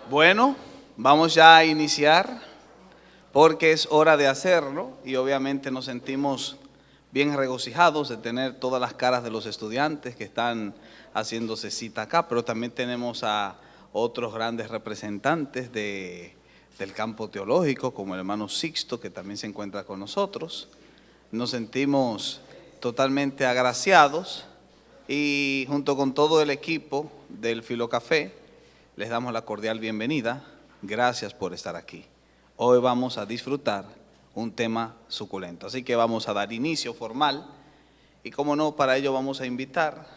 Bueno, vamos ya a iniciar porque es hora de hacerlo y obviamente nos sentimos bien regocijados de tener todas las caras de los estudiantes que están haciéndose cita acá, pero también tenemos a otros grandes representantes del campo teológico, como el hermano Sixto, que también se encuentra con nosotros. Nos sentimos totalmente agraciados y junto con todo el equipo del Filocafé, les damos la cordial bienvenida. Gracias por estar aquí. Hoy vamos a disfrutar un tema suculento. Así que vamos a dar inicio formal y como no, para ello vamos a invitar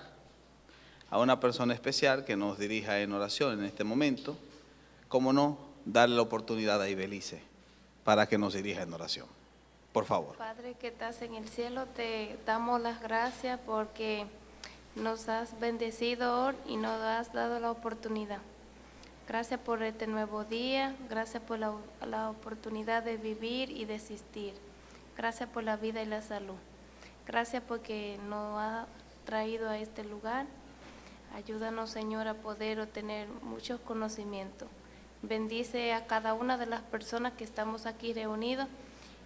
a una persona especial que nos dirija en oración en este momento. Como no, darle la oportunidad a Ibelice para que nos dirija en oración. Por favor. Padre que estás en el cielo, te damos las gracias porque nos has bendecido hoy y nos has dado la oportunidad. Gracias por este nuevo día, gracias por la oportunidad de vivir y de existir. Gracias por la vida y la salud. Gracias porque nos ha traído a este lugar. Ayúdanos, Señor, a poder obtener muchos conocimientos. Bendice a cada una de las personas que estamos aquí reunidos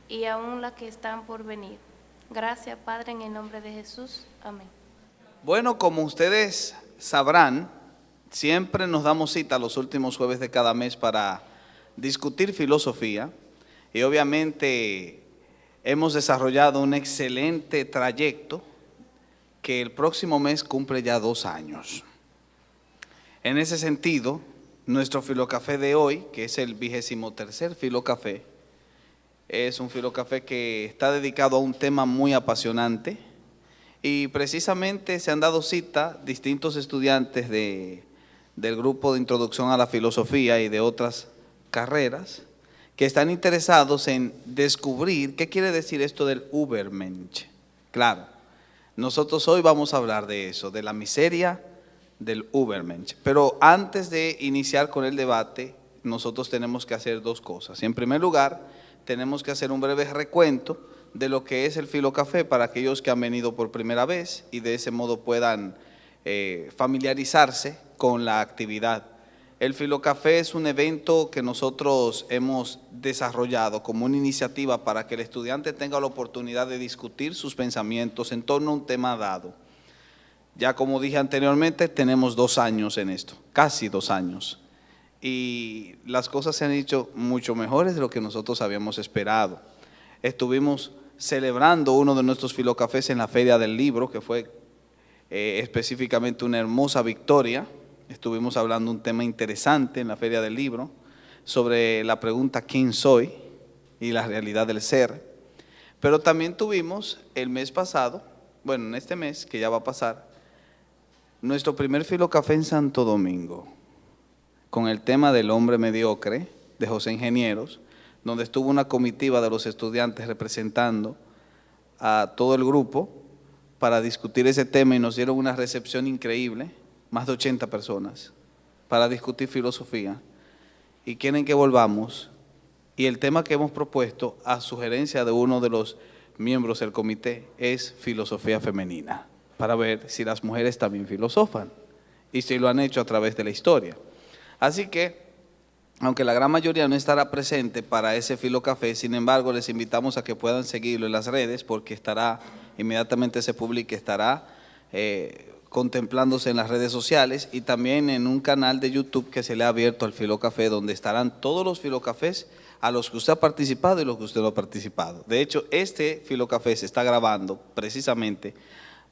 y aún las que están por venir. Gracias, Padre, en el nombre de Jesús. Amén. Bueno, como ustedes sabrán, siempre nos damos cita los últimos jueves de cada mes para discutir filosofía y obviamente hemos desarrollado un excelente trayecto que el próximo mes cumple ya 2 años. En ese sentido, nuestro Filocafé de hoy, que es el 23º Filocafé, es un Filocafé que está dedicado a un tema muy apasionante y precisamente se han dado cita distintos estudiantes del grupo de introducción a la filosofía y de otras carreras que están interesados en descubrir qué quiere decir esto del Übermensch. Claro, nosotros hoy vamos a hablar de eso, de la miseria del Übermensch. Pero antes de iniciar con el debate, nosotros tenemos que hacer 2 cosas. En primer lugar, tenemos que hacer un breve recuento de lo que es el Filocafé para aquellos que han venido por primera vez y de ese modo puedan familiarizarse con la actividad. El Filocafé es un evento que nosotros hemos desarrollado como una iniciativa para que el estudiante tenga la oportunidad de discutir sus pensamientos en torno a un tema dado. Ya como dije anteriormente, tenemos 2 años en esto, casi 2 años. Y las cosas se han hecho mucho mejores de lo que nosotros habíamos esperado. Estuvimos celebrando uno de nuestros Filocafés en la Feria del Libro, que fue específicamente una hermosa victoria. Estuvimos hablando un tema interesante en la Feria del Libro sobre la pregunta ¿quién soy? Y la realidad del ser. Pero también tuvimos el mes pasado, bueno, en este mes que ya va a pasar, nuestro primer Filocafé en Santo Domingo, con el tema del hombre mediocre de José Ingenieros, donde estuvo una comitiva de los estudiantes representando a todo el grupo para discutir ese tema y nos dieron una recepción increíble, más de 80 personas, para discutir filosofía y quieren que volvamos. Y el tema que hemos propuesto a sugerencia de uno de los miembros del comité es filosofía femenina, para ver si las mujeres también filosofan y si lo han hecho a través de la historia. Así que, aunque la gran mayoría no estará presente para ese Filocafé, sin embargo, les invitamos a que puedan seguirlo en las redes porque estará, inmediatamente se publique, estará contemplándose en las redes sociales y también en un canal de YouTube que se le ha abierto al Filocafé, donde estarán todos los Filocafés a los que usted ha participado y los que usted no ha participado. De hecho, este Filocafé se está grabando precisamente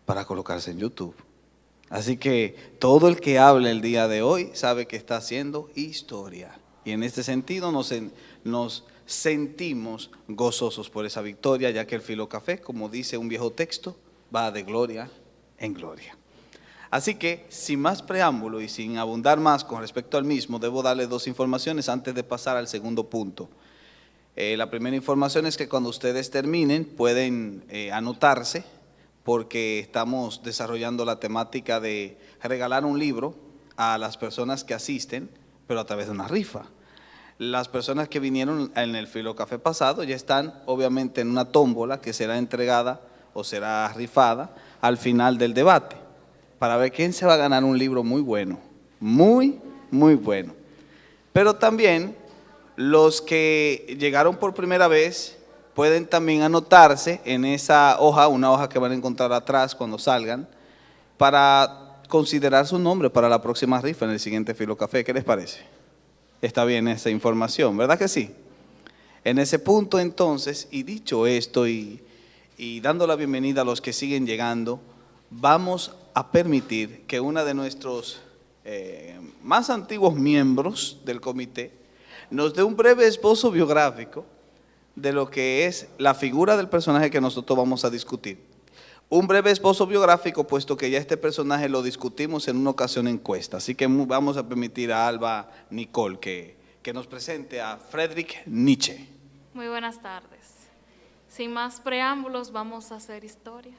para colocarse en YouTube. Así que todo el que hable el día de hoy sabe que está haciendo historia. Y en este sentido nos sentimos gozosos por esa victoria, ya que el Filocafé, como dice un viejo texto, va de gloria en gloria. Así que, sin más preámbulo y sin abundar más con respecto al mismo, debo darle 2 informaciones antes de pasar al segundo punto. La primera información es que cuando ustedes terminen pueden anotarse, porque estamos desarrollando la temática de regalar un libro a las personas que asisten, pero a través de una rifa. Las personas que vinieron en el Filocafé pasado ya están obviamente en una tómbola que será entregada o será rifada al final del debate, para ver quién se va a ganar un libro muy bueno, muy bueno. Pero también los que llegaron por primera vez pueden también anotarse en esa hoja, una hoja que van a encontrar atrás cuando salgan, para considerar su nombre para la próxima rifa en el siguiente Filo Café. ¿Qué les parece? Está bien esa información, ¿verdad que sí? En ese punto entonces, y dicho esto y dando la bienvenida a los que siguen llegando, vamos a permitir que una de nuestros más antiguos miembros del comité nos dé un breve esbozo biográfico de lo que es la figura del personaje que nosotros vamos a discutir. Un breve esbozo biográfico, puesto que ya este personaje lo discutimos en una ocasión encuesta. Así que vamos a permitir a Alba Nicole que nos presente a Friedrich Nietzsche. Muy buenas tardes. Sin más preámbulos, vamos a hacer historia.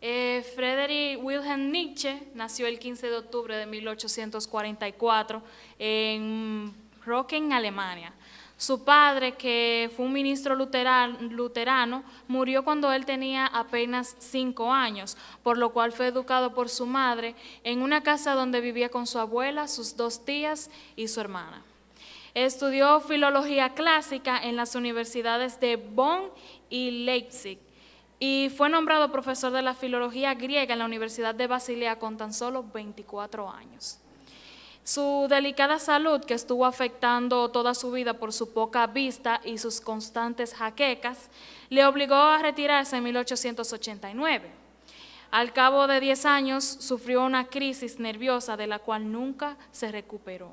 Friedrich Wilhelm Nietzsche nació el 15 de octubre de 1844 en Rocken, Alemania. Su padre, que fue un ministro luterano, murió cuando él tenía apenas 5 años, por lo cual fue educado por su madre en una casa donde vivía con su abuela, sus 2 tías y su hermana. Estudió filología clásica en las universidades de Bonn y Leipzig y fue nombrado profesor de la filología griega en la Universidad de Basilea con tan solo 24 años. Su delicada salud, que estuvo afectando toda su vida por su poca vista y sus constantes jaquecas, le obligó a retirarse en 1889. Al cabo de 10 años, sufrió una crisis nerviosa de la cual nunca se recuperó.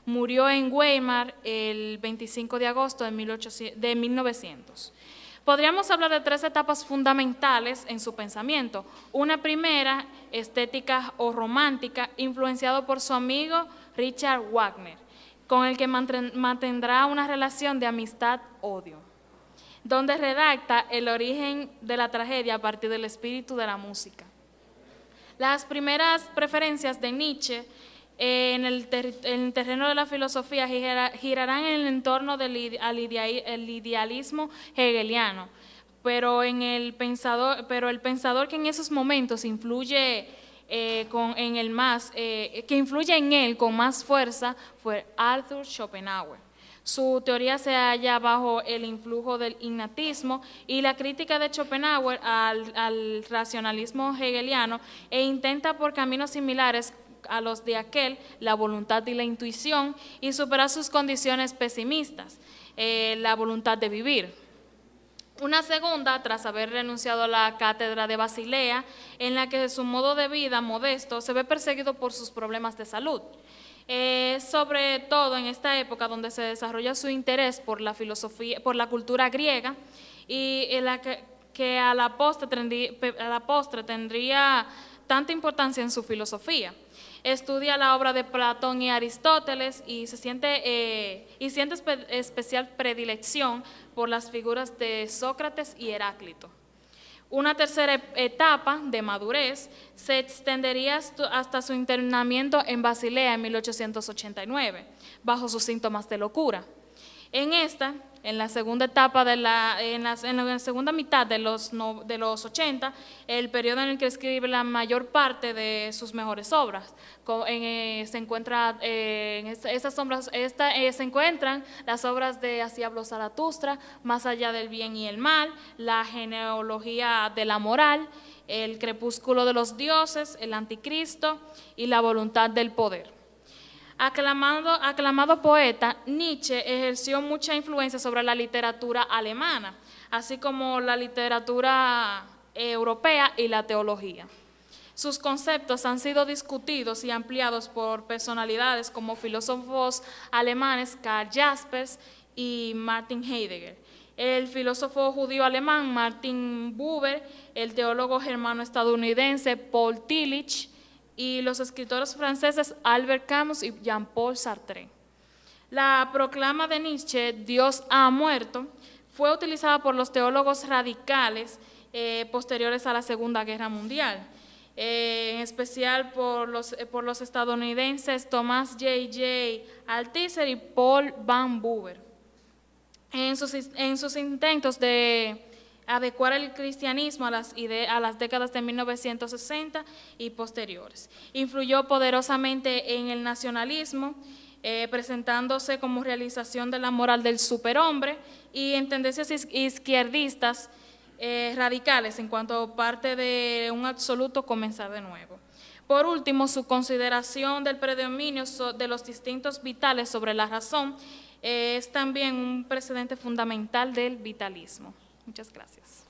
Murió en Weimar el 25 de agosto de 1900. Podríamos hablar de 3 etapas fundamentales en su pensamiento. Una primera, estética o romántica, influenciado por su amigo Richard Wagner, con el que mantendrá una relación de amistad-odio, donde redacta el origen de la tragedia a partir del espíritu de la música. Las primeras preferencias de Nietzsche en el terreno de la filosofía girarán en el entorno del idealismo hegeliano, pero el pensador que en esos momentos influye que influye en él con más fuerza fue Arthur Schopenhauer. Su teoría se halla bajo el influjo del innatismo y la crítica de Schopenhauer al racionalismo hegeliano e intenta por caminos similares a los de aquel, la voluntad y la intuición, y superar sus condiciones pesimistas, la voluntad de vivir. Una segunda, tras haber renunciado a la cátedra de Basilea, en la que su modo de vida modesto se ve perseguido por sus problemas de salud. Sobre todo en esta época donde se desarrolla su interés por la filosofía, por la cultura griega, y en la que a la postre tendría tanta importancia en su filosofía. Estudia la obra de Platón y Aristóteles y siente especial predilección por las figuras de Sócrates y Heráclito. Una tercera etapa de madurez se extendería hasta su internamiento en Basilea en 1889, bajo sus síntomas de locura. En la segunda etapa en la segunda mitad de los 80, el periodo en el que escribe la mayor parte de sus mejores obras, se encuentran las obras de Así habló Zaratustra, Más allá del bien y el mal, La genealogía de la moral, El crepúsculo de los dioses, El anticristo y La voluntad del poder. Aclamado poeta, Nietzsche ejerció mucha influencia sobre la literatura alemana, así como la literatura europea y la teología. Sus conceptos han sido discutidos y ampliados por personalidades como filósofos alemanes Karl Jaspers y Martin Heidegger, el filósofo judío alemán Martin Buber, el teólogo germano-estadounidense Paul Tillich, y los escritores franceses Albert Camus y Jean-Paul Sartre. La proclama de Nietzsche, Dios ha muerto, fue utilizada por los teólogos radicales posteriores a la Segunda Guerra Mundial, en especial por los estadounidenses Thomas J.J. Althusser y Paul Van Buber. En sus intentos de adecuar el cristianismo a las décadas de 1960 y posteriores. Influyó poderosamente en el nacionalismo presentándose como realización de la moral del superhombre, y en tendencias izquierdistas radicales en cuanto a parte de un absoluto comenzar de nuevo. Por último, su consideración del predominio de los distintos vitales sobre la razón es también un precedente fundamental del vitalismo. Muchas gracias.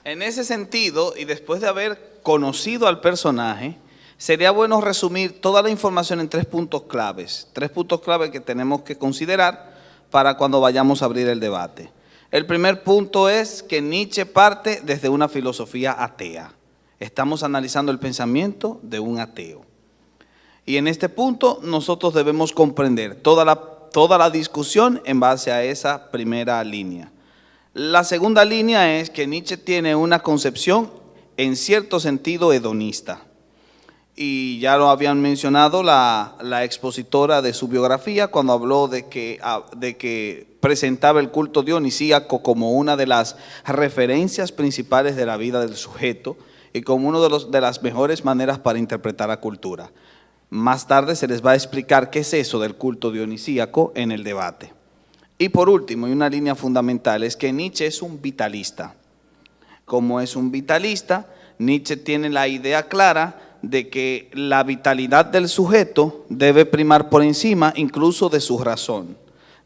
En ese sentido, y después de haber conocido al personaje, sería bueno resumir toda la información en 3 puntos claves. 3 puntos claves que tenemos que considerar para cuando vayamos a abrir el debate. El primer punto es que Nietzsche parte desde una filosofía atea. Estamos analizando el pensamiento de un ateo. Y en este punto nosotros debemos comprender toda la discusión en base a esa primera línea. La segunda línea es que Nietzsche tiene una concepción en cierto sentido hedonista. Y ya lo habían mencionado la expositora de su biografía cuando habló de que presentaba el culto dionisíaco como una de las referencias principales de la vida del sujeto y como una de las mejores maneras para interpretar la cultura. Más tarde se les va a explicar qué es eso del culto dionisíaco en el debate. Y por último, y una línea fundamental, es que Nietzsche es un vitalista. Como es un vitalista, Nietzsche tiene la idea clara de que la vitalidad del sujeto debe primar por encima incluso de su razón.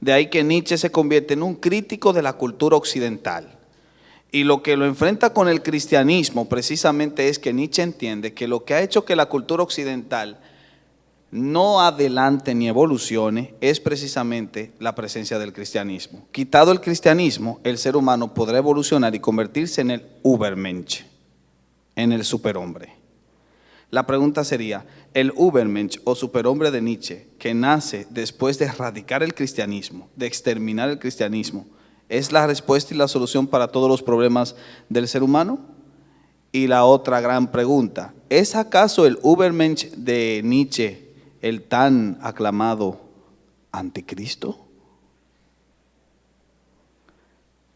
De ahí que Nietzsche se convierte en un crítico de la cultura occidental. Y lo que lo enfrenta con el cristianismo precisamente es que Nietzsche entiende que lo que ha hecho que la cultura occidental no adelante ni evolucione es precisamente la presencia del cristianismo. Quitado el cristianismo, el ser humano podrá evolucionar y convertirse en el Übermensch, en el superhombre. La pregunta sería, ¿el Übermensch o superhombre de Nietzsche, que nace después de erradicar el cristianismo, de exterminar el cristianismo, es la respuesta y la solución para todos los problemas del ser humano? Y la otra gran pregunta, ¿es acaso el Übermensch de Nietzsche el tan aclamado anticristo?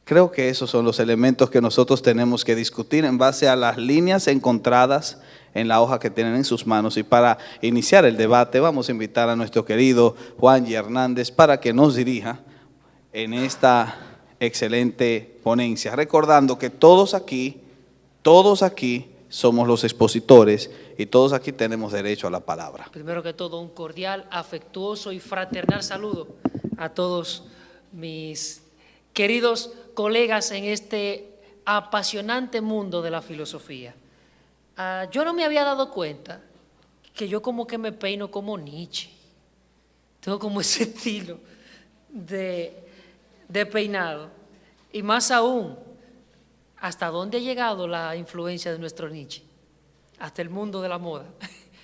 Creo que esos son los elementos que nosotros tenemos que discutir en base a las líneas encontradas en la hoja que tienen en sus manos. Y para iniciar el debate vamos a invitar a nuestro querido Juan G. Hernández para que nos dirija en esta excelente ponencia, recordando que todos aquí somos los expositores y todos aquí tenemos derecho a la palabra. Primero que todo, un cordial, afectuoso y fraternal saludo a todos mis queridos colegas en este apasionante mundo de la filosofía. Yo no me había dado cuenta que yo como que me peino como Nietzsche. Tengo como ese estilo de peinado. Y más aún, ¿hasta dónde ha llegado la influencia de nuestro Nietzsche? Hasta el mundo de la moda.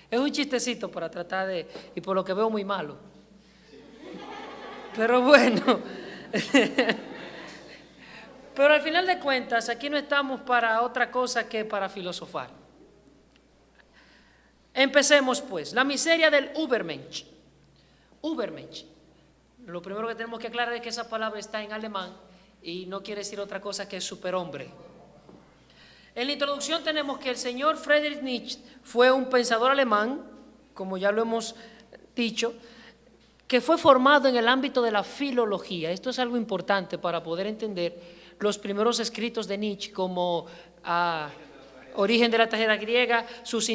Es un chistecito para tratar de, y por lo que veo muy malo. Pero bueno, pero al final de cuentas, aquí no estamos para otra cosa que para filosofar. Empecemos pues, la miseria del Übermensch. Übermensch. Lo primero que tenemos que aclarar es que esa palabra está en alemán y no quiere decir otra cosa que superhombre. En la introducción tenemos que el señor Friedrich Nietzsche fue un pensador alemán, como ya lo hemos dicho, que fue formado en el ámbito de la filología. Esto es algo importante para poder entender los primeros escritos de Nietzsche, como Origen de la tragedia griega, sus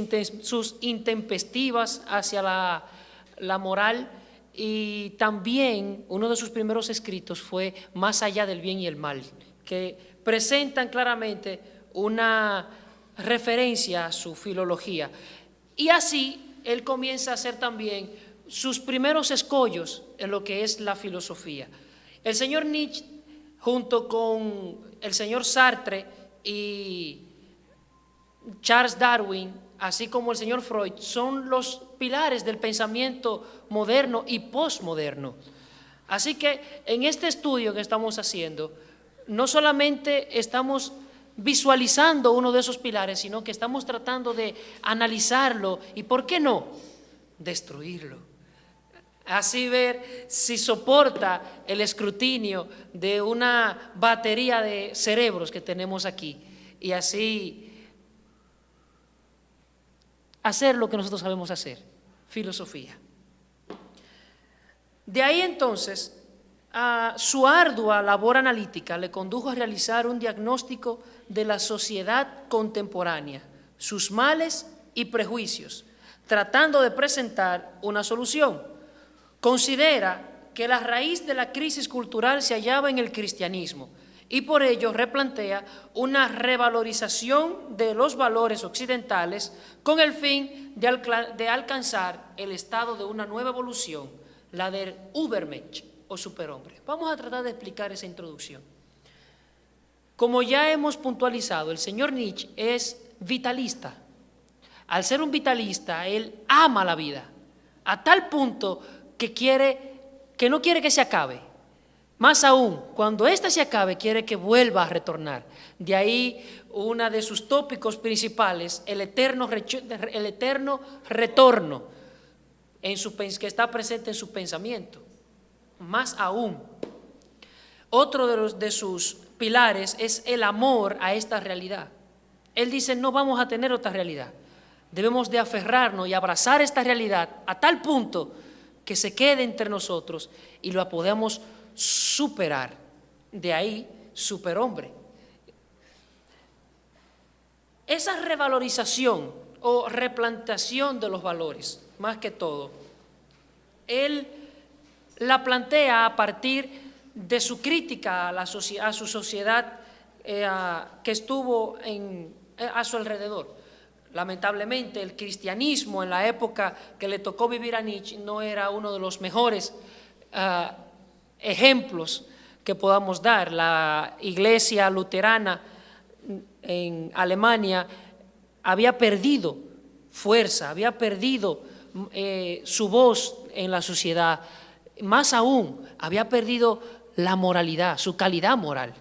intempestivas hacia la moral, y también uno de sus primeros escritos fue Más allá del bien y el mal, que presentan claramente una referencia a su filología. Y así él comienza a hacer también sus primeros escollos en lo que es la filosofía. El señor Nietzsche, junto con el señor Sartre y Charles Darwin, así como el señor Freud, son los pilares del pensamiento moderno y postmoderno. Así que en este estudio que estamos haciendo, no solamente estamos visualizando uno de esos pilares, sino que estamos tratando de analizarlo y, ¿por qué no?, destruirlo. Así ver si soporta el escrutinio de una batería de cerebros que tenemos aquí, y así hacer lo que nosotros sabemos hacer, filosofía. De ahí entonces, su ardua labor analítica le condujo a realizar un diagnóstico de la sociedad contemporánea, sus males y prejuicios, tratando de presentar una solución. Considera que la raíz de la crisis cultural se hallaba en el cristianismo y por ello replantea una revalorización de los valores occidentales con el fin de alcanzar el estado de una nueva evolución, la del Übermensch o superhombre. Vamos a tratar de explicar esa introducción. Como ya hemos puntualizado, el señor Nietzsche es vitalista. Al ser un vitalista, él ama la vida, a tal punto que no quiere que se acabe. Más aún, cuando ésta se acabe, quiere que vuelva a retornar. De ahí uno de sus tópicos principales, el eterno retorno, que está presente en su pensamiento. Más aún, otro de sus pilares es el amor a esta realidad. Él dice, no vamos a tener otra realidad. Debemos de aferrarnos y abrazar esta realidad a tal punto que se quede entre nosotros y lo podamos superar. De ahí, superhombre. Esa revalorización o replanteación de los valores, más que todo, él la plantea a partir de su crítica a su sociedad que estuvo a su alrededor. Lamentablemente, el cristianismo en la época que le tocó vivir a Nietzsche no era uno de los mejores ejemplos que podamos dar. La iglesia luterana en Alemania había perdido fuerza, había perdido su voz en la sociedad. Más aún, había perdido la moralidad, su calidad moral.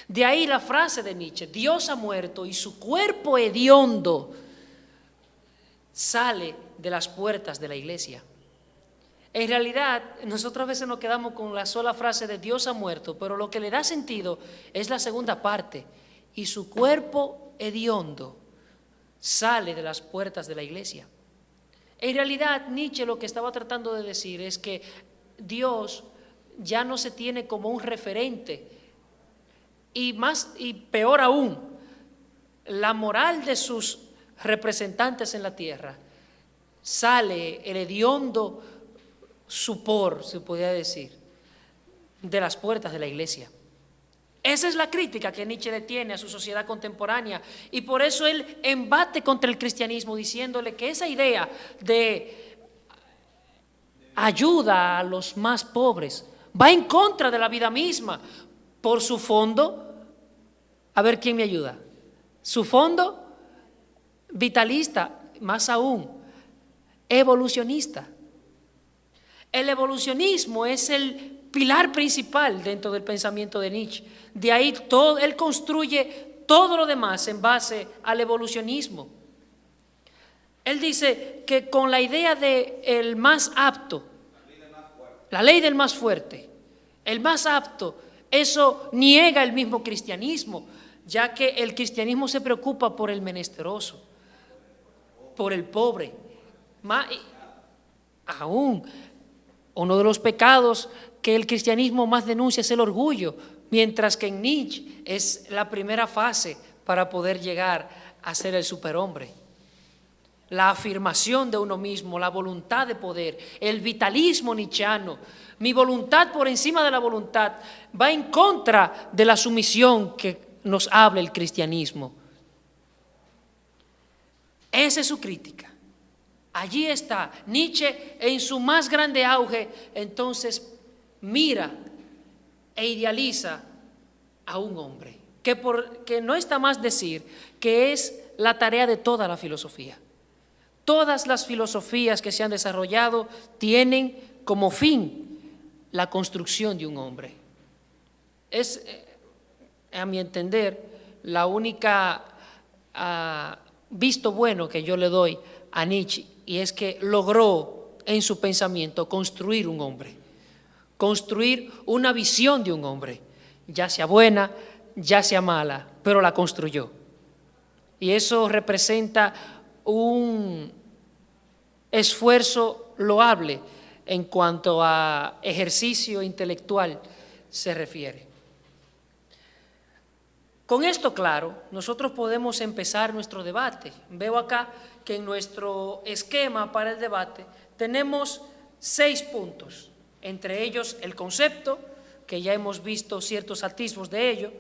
De ahí la frase de Nietzsche, Dios ha muerto y su cuerpo hediondo sale de las puertas de la iglesia. En realidad, nosotros a veces nos quedamos con la sola frase de Dios ha muerto, pero lo que le da sentido es la segunda parte, y su cuerpo hediondo sale de las puertas de la iglesia. En realidad, Nietzsche lo que estaba tratando de decir es que Dios ya no se tiene como un referente, y peor aún, la moral de sus representantes en la tierra sale el hediondo supor, se podría decir, de las puertas de la iglesia. Esa es la crítica que Nietzsche le tiene a su sociedad contemporánea, y por eso él embate contra el cristianismo diciéndole que esa idea de ayuda a los más pobres va en contra de la vida misma. Por su fondo, a ver quién me ayuda, su fondo vitalista, más aún, evolucionista. El evolucionismo es el pilar principal dentro del pensamiento de Nietzsche. De ahí él construye todo lo demás en base al evolucionismo. Él dice que con la idea de el más apto, la ley del más fuerte, el más apto, eso niega el mismo cristianismo, ya que el cristianismo se preocupa por el menesteroso, por el pobre. Aún, uno de los pecados que el cristianismo más denuncia es el orgullo, mientras que en Nietzsche es la primera fase para poder llegar a ser el superhombre. La afirmación de uno mismo, la voluntad de poder, el vitalismo nietzscheano, mi voluntad por encima de la voluntad, va en contra de la sumisión que nos habla el cristianismo. Esa es su crítica. Allí está Nietzsche en su más grande auge. Entonces mira e idealiza a un hombre, que no está más decir que es la tarea de toda la filosofía. Todas las filosofías que se han desarrollado tienen como fin la construcción de un hombre. Es, a mi entender, la única visto bueno que yo le doy a Nietzsche, y es que logró en su pensamiento construir un hombre, construir una visión de un hombre, ya sea buena, ya sea mala, pero la construyó. Y eso representa un esfuerzo loable en cuanto a ejercicio intelectual se refiere. Con esto claro, nosotros podemos empezar nuestro debate. Veo acá que en nuestro esquema para el debate tenemos 6 puntos, entre ellos el concepto, que ya hemos visto ciertos atisbos de ello,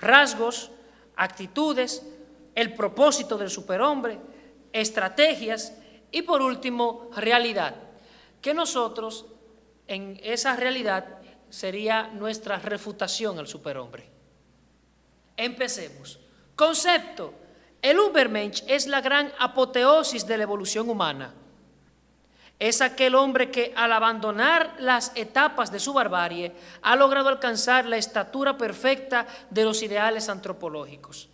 rasgos, actitudes, el propósito del superhombre, estrategias y por último, realidad, que nosotros en esa realidad sería nuestra refutación al superhombre. Empecemos. Concepto. El Übermensch es la gran apoteosis de la evolución humana. Es aquel hombre que al abandonar las etapas de su barbarie ha logrado alcanzar la estatura perfecta de los ideales antropológicos.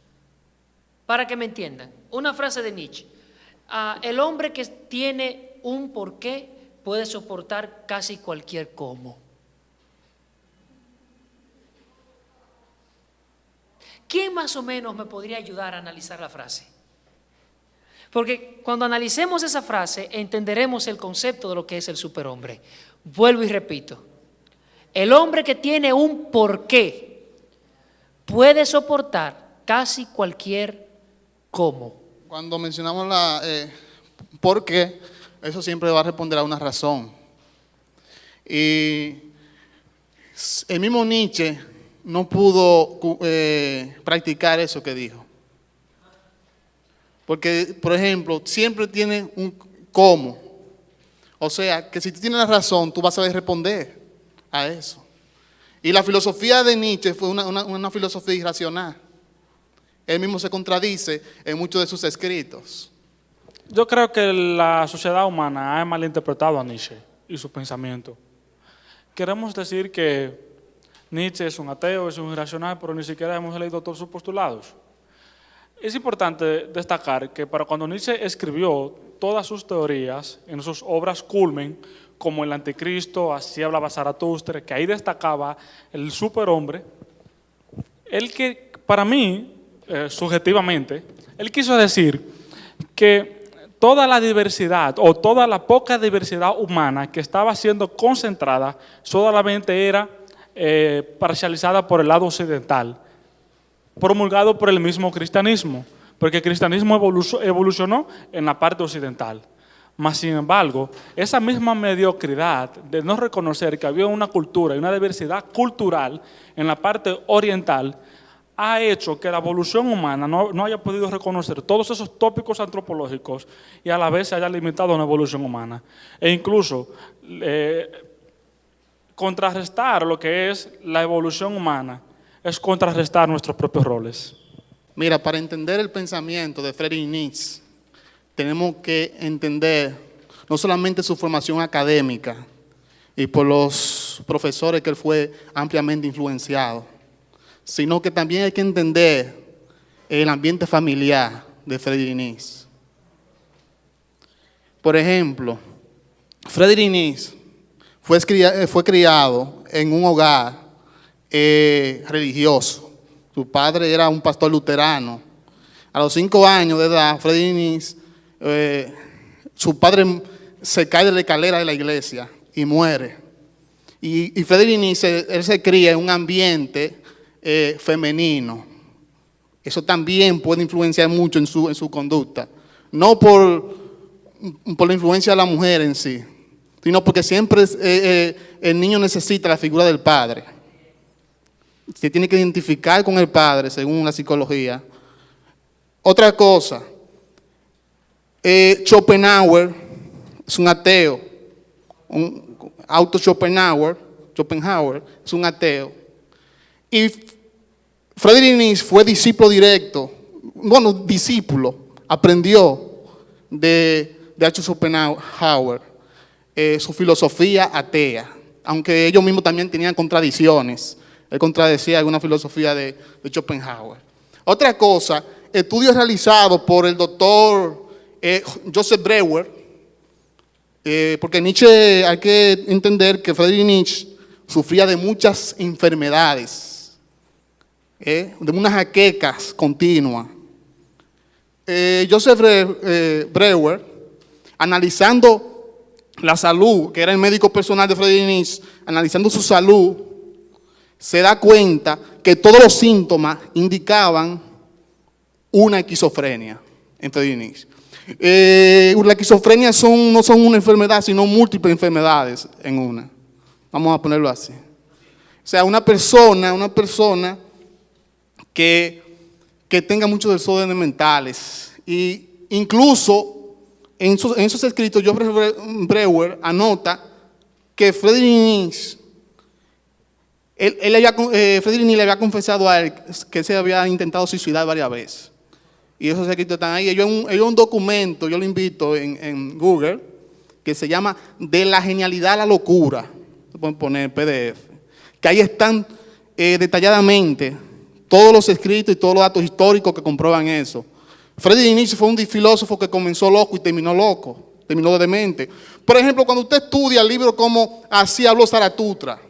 Para que me entiendan, una frase de Nietzsche: el hombre que tiene un porqué puede soportar casi cualquier cómo. ¿Quién más o menos me podría ayudar a analizar la frase? Porque cuando analicemos esa frase entenderemos el concepto de lo que es el superhombre. Vuelvo y repito, el hombre que tiene un porqué puede soportar casi cualquier cómo. Cuando mencionamos la por qué, eso siempre va a responder a una razón. Y el mismo Nietzsche no pudo practicar eso que dijo. Porque, por ejemplo, siempre tiene un cómo. O sea, que si tú tienes la razón, tú vas a saber responder a eso. Y la filosofía de Nietzsche fue una filosofía irracional. Él mismo se contradice en muchos de sus escritos. Yo creo que la sociedad humana ha malinterpretado a Nietzsche y su pensamiento. Queremos decir que Nietzsche es un ateo, es un irracional, pero ni siquiera hemos leído todos sus postulados. Es importante destacar que para cuando Nietzsche escribió todas sus teorías en sus obras culmen, como El Anticristo, Así hablaba Zaratustra, que ahí destacaba el superhombre, él que para mí, subjetivamente, él quiso decir que toda la diversidad o toda la poca diversidad humana que estaba siendo concentrada solamente era parcializada por el lado occidental, promulgado por el mismo cristianismo, porque el cristianismo evolucionó en la parte occidental. Mas, sin embargo, esa misma mediocridad de no reconocer que había una cultura y una diversidad cultural en la parte oriental ha hecho que la evolución humana no haya podido reconocer todos esos tópicos antropológicos y a la vez se haya limitado a una evolución humana. E incluso contrarrestar lo que es la evolución humana es contrarrestar nuestros propios roles. Mira, para entender el pensamiento de Friedrich Nietzsche, tenemos que entender no solamente su formación académica y por los profesores que él fue ampliamente influenciado, sino que también hay que entender el ambiente familiar de Friedrich Nietzsche. Por ejemplo, Friedrich Nietzsche fue criado en un hogar religioso. Su padre era un pastor luterano. A los 5 años de edad, Friedrich Nietzsche, su padre se cae de la escalera de la iglesia y muere. Y Friedrich Nietzsche, él se cría en un ambiente femenino. Eso también puede influenciar mucho en su conducta. No por la influencia de la mujer en sí, sino porque siempre el niño necesita la figura del padre. Se tiene que identificar con el padre, según la psicología. Otra cosa, Schopenhauer es un ateo. Schopenhauer es un ateo. Y Friedrich Nietzsche fue discípulo directo, aprendió de Schopenhauer su filosofía atea, aunque ellos mismos también tenían contradicciones. Él contradecía alguna filosofía de Schopenhauer. Otra cosa, estudios realizados por el doctor Joseph Breuer, porque Nietzsche, hay que entender que Friedrich Nietzsche sufría de muchas enfermedades, de unas jaquecas continuas. Joseph Breuer, analizando la salud, que era el médico personal de Friedrich Nietzsche, analizando su salud, se da cuenta que todos los síntomas indicaban una esquizofrenia en Friedrich Nietzsche. La esquizofrenia no son una enfermedad, sino múltiples enfermedades en una. Vamos a ponerlo así. O sea, una persona que tenga muchos desórdenes mentales. Y incluso en esos escritos, Geoffrey Breuer anota que Friedrich Nietzsche, Friedrich Nietzsche le había confesado a él que se había intentado suicidar varias veces. Y esos escritos están ahí. Hay un documento, yo lo invito en Google, que se llama De la genialidad a la locura. Se pueden poner PDF. Que ahí están detalladamente todos los escritos y todos los datos históricos que comprueban eso. Friedrich Nietzsche fue un filósofo que comenzó loco y terminó loco, terminó demente. Por ejemplo, cuando usted estudia el libro como Así habló Zaratustra,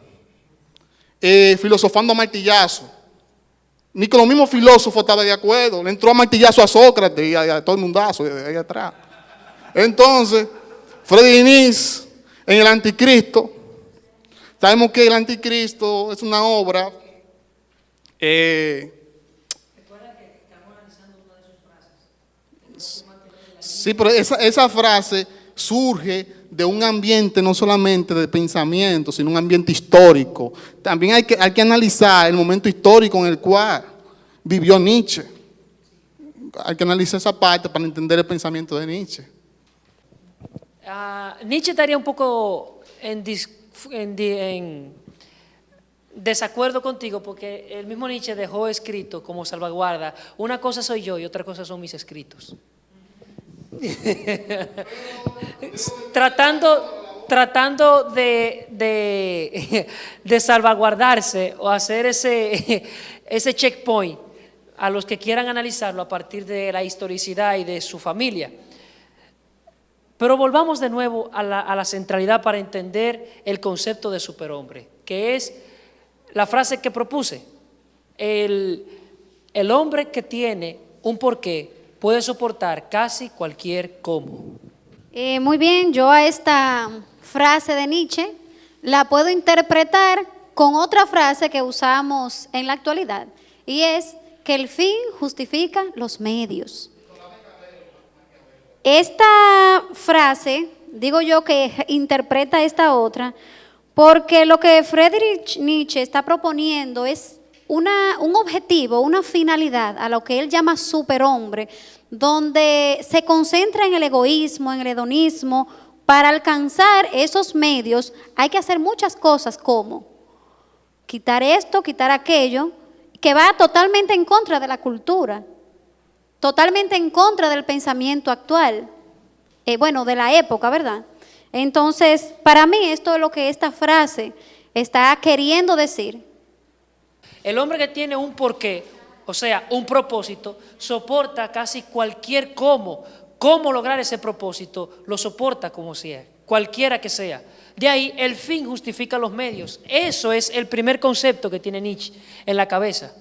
filosofando a martillazo, ni con los mismos filósofos estaba de acuerdo. Le entró a martillazo a Sócrates y a todo el mundazo de ahí atrás. Entonces, Friedrich Nietzsche en el Anticristo, sabemos que el Anticristo es una obra. Sí, pero esa frase surge de un ambiente no solamente de pensamiento, sino un ambiente histórico. También hay que analizar el momento histórico en el cual vivió Nietzsche. Hay que analizar esa parte para entender el pensamiento de Nietzsche. Nietzsche estaría un poco en desacuerdo contigo, porque el mismo Nietzsche dejó escrito como salvaguarda: una cosa soy yo y otra cosa son mis escritos. tratando de salvaguardarse o hacer ese checkpoint a los que quieran analizarlo a partir de la historicidad y de su familia. Pero volvamos de nuevo a la centralidad para entender el concepto de superhombre, que es la frase que propuse: el hombre que tiene un porqué puede soportar casi cualquier cómo. Muy bien, yo a esta frase de Nietzsche la puedo interpretar con otra frase que usamos en la actualidad, y es que el fin justifica los medios. Esta frase, digo yo que interpreta esta otra, porque lo que Friedrich Nietzsche está proponiendo es un objetivo, una finalidad a lo que él llama superhombre, donde se concentra en el egoísmo, en el hedonismo. Para alcanzar esos medios hay que hacer muchas cosas, como quitar esto, quitar aquello, que va totalmente en contra de la cultura, totalmente en contra del pensamiento actual, de la época, ¿verdad? Entonces, para mí esto es lo que esta frase está queriendo decir. El hombre que tiene un porqué, o sea, un propósito, soporta casi cualquier cómo lograr ese propósito, lo soporta como sea, cualquiera que sea. De ahí, el fin justifica los medios. Eso es el primer concepto que tiene Nietzsche en la cabeza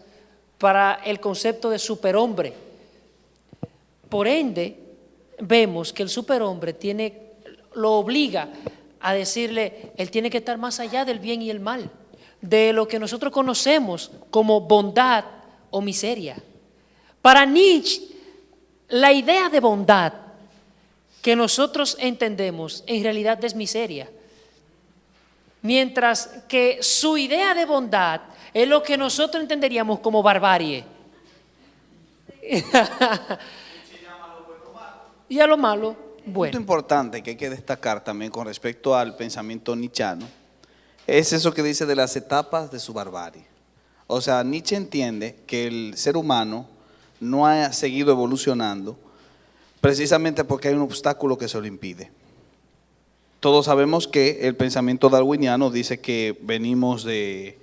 para el concepto de superhombre. Por ende, vemos que el superhombre lo obliga a decirle, él tiene que estar más allá del bien y el mal, de lo que nosotros conocemos como bondad o miseria. Para Nietzsche, la idea de bondad que nosotros entendemos en realidad es miseria, mientras que su idea de bondad es lo que nosotros entenderíamos como barbarie. Y a lo malo, Un bueno. punto importante que hay que destacar también con respecto al pensamiento nietzscheano es eso que dice de las etapas de su barbarie. O sea, Nietzsche entiende que el ser humano no ha seguido evolucionando precisamente porque hay un obstáculo que se lo impide. Todos sabemos que el pensamiento darwiniano dice que venimos de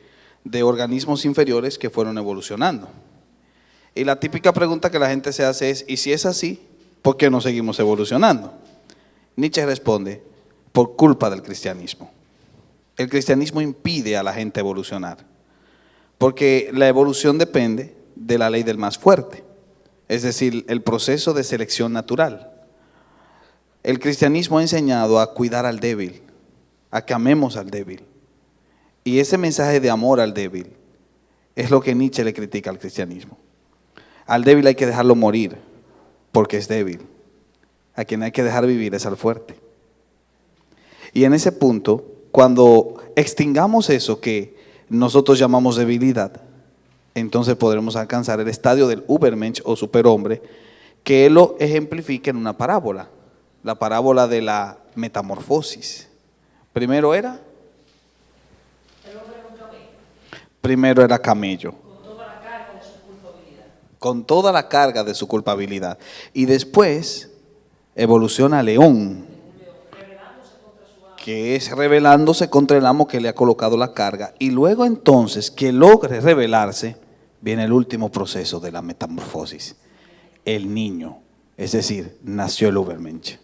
organismos inferiores que fueron evolucionando. Y la típica pregunta que la gente se hace es, ¿y si es así, por qué no seguimos evolucionando? Nietzsche responde, por culpa del cristianismo. El cristianismo impide a la gente evolucionar, porque la evolución depende de la ley del más fuerte, es decir, el proceso de selección natural. El cristianismo ha enseñado a cuidar al débil, a que amemos al débil. Y ese mensaje de amor al débil es lo que Nietzsche le critica al cristianismo. Al débil hay que dejarlo morir porque es débil. A quien hay que dejar vivir es al fuerte. Y en ese punto, cuando extingamos eso que nosotros llamamos debilidad, entonces podremos alcanzar el estadio del Übermensch o superhombre, que él lo ejemplifica en una parábola, la parábola de la metamorfosis. Primero era camello. Con toda la carga de su culpabilidad. Y después evoluciona a león, que es rebelándose contra el amo que le ha colocado la carga. Y luego entonces, que logre rebelarse, viene el último proceso de la metamorfosis. El niño, es decir, nació el Übermensch.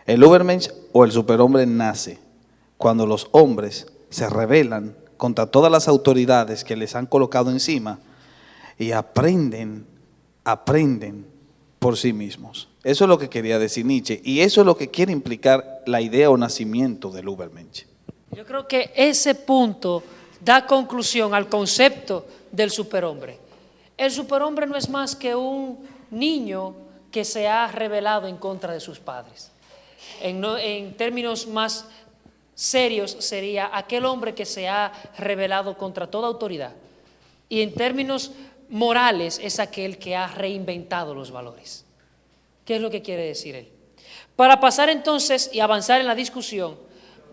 El Übermensch o el superhombre nace cuando los hombres se rebelan contra todas las autoridades que les han colocado encima y aprenden por sí mismos. Eso es lo que quería decir Nietzsche y eso es lo que quiere implicar la idea o nacimiento del Übermensch. Yo creo que ese punto da conclusión al concepto del superhombre. El superhombre no es más que un niño que se ha rebelado en contra de sus padres. En términos más serios sería aquel hombre que se ha rebelado contra toda autoridad. Y en términos morales es aquel que ha reinventado los valores. ¿Qué es lo que quiere decir él? Para pasar entonces y avanzar en la discusión,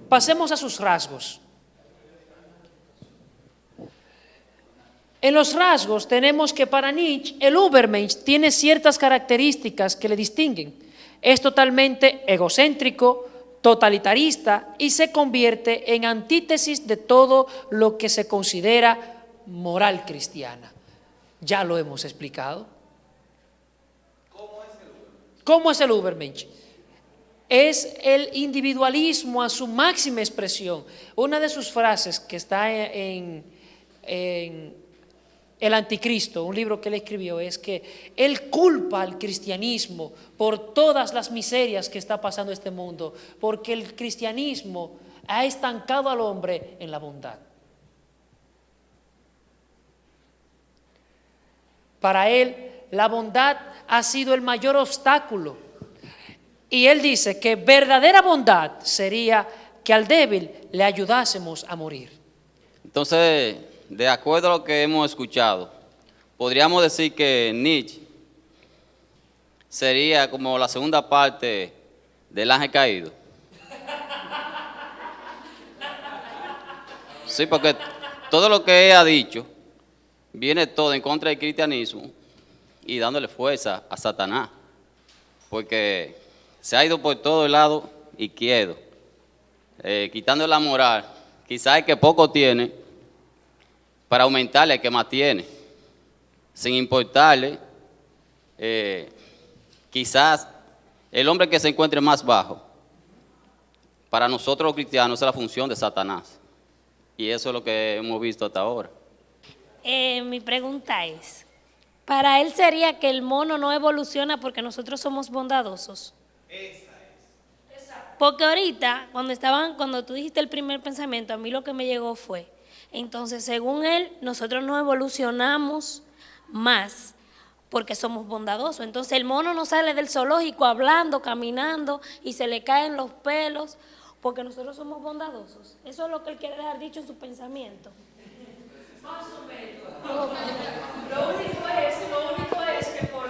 pasemos a sus rasgos. En los rasgos tenemos que para Nietzsche el Übermensch tiene ciertas características que le distinguen. Es totalmente egocéntrico, totalitarista y se convierte en antítesis de todo lo que se considera moral cristiana. Ya lo hemos explicado. ¿Cómo es el Übermensch? Es el individualismo a su máxima expresión. Una de sus frases que está en El Anticristo, un libro que él escribió, es que él culpa al cristianismo por todas las miserias que está pasando en este mundo, porque el cristianismo ha estancado al hombre en la bondad. Para él, la bondad ha sido el mayor obstáculo. Y él dice que verdadera bondad sería que al débil le ayudásemos a morir. Entonces, de acuerdo a lo que hemos escuchado, podríamos decir que Nietzsche sería como la segunda parte del ángel caído. Sí, porque todo lo que él ha dicho viene todo en contra del cristianismo y dándole fuerza a Satanás, porque se ha ido por todo el lado izquierdo, quitando la moral, quizás el que poco tiene, para aumentarle al que más tiene, sin importarle, quizás el hombre que se encuentre más bajo, para nosotros los cristianos es la función de Satanás, y eso es lo que hemos visto hasta ahora. Mi pregunta es, ¿para él sería que el mono no evoluciona porque nosotros somos bondadosos? Porque ahorita, cuando tú dijiste el primer pensamiento, a mí lo que me llegó fue, entonces según él, nosotros no evolucionamos más porque somos bondadosos. Entonces el mono no sale del zoológico hablando, caminando y se le caen los pelos porque nosotros somos bondadosos. Eso es lo que él quiere dejar dicho en su pensamiento. Más o menos. Lo único es que por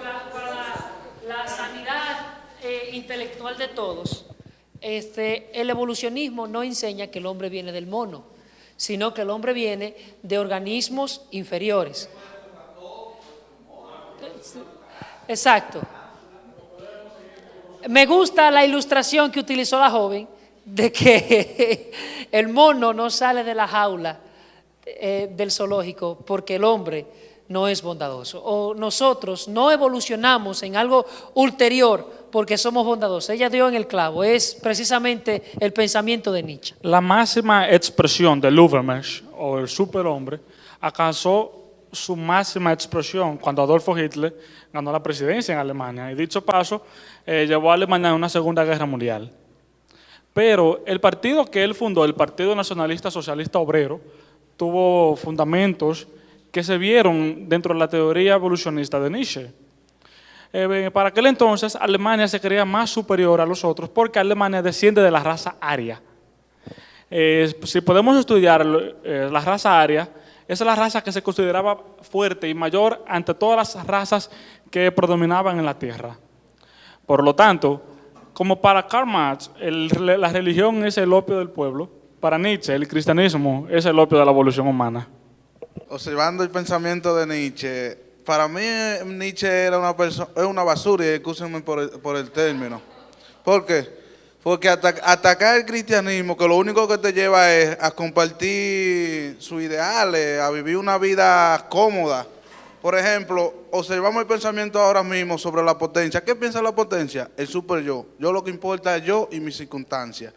la sanidad intelectual de todos, el evolucionismo no enseña que el hombre viene del mono, sino que el hombre viene de organismos inferiores. Exacto. Me gusta la ilustración que utilizó la joven de que el mono no sale de la jaula del zoológico porque el hombre no es bondadoso, o nosotros no evolucionamos en algo ulterior porque somos bondadosos. Ella dio en el clavo, es precisamente el pensamiento de Nietzsche. La máxima expresión del Übermensch o el superhombre alcanzó su máxima expresión cuando Adolfo Hitler ganó la presidencia en Alemania. Y dicho paso, llevó a Alemania a una Segunda Guerra Mundial. Pero el partido que él fundó, el Partido Nacionalista Socialista Obrero, tuvo fundamentos que se vieron dentro de la teoría evolucionista de Nietzsche. Para aquel entonces, Alemania se creía más superior a los otros porque Alemania desciende de la raza aria. Si podemos estudiar la raza aria, esa es la raza que se consideraba fuerte y mayor ante todas las razas que predominaban en la tierra. Por lo tanto, como para Karl Marx, la religión es el opio del pueblo, para Nietzsche el cristianismo es el opio de la evolución humana. Observando el pensamiento de Nietzsche, para mí Nietzsche era una basura, y excúsenme por el término. ¿Por qué? Porque atacar el cristianismo, que lo único que te lleva es a compartir sus ideales, a vivir una vida cómoda. Por ejemplo, observamos el pensamiento ahora mismo sobre la potencia. ¿Qué piensa la potencia? El super yo. Yo lo que importa es yo y mis circunstancias.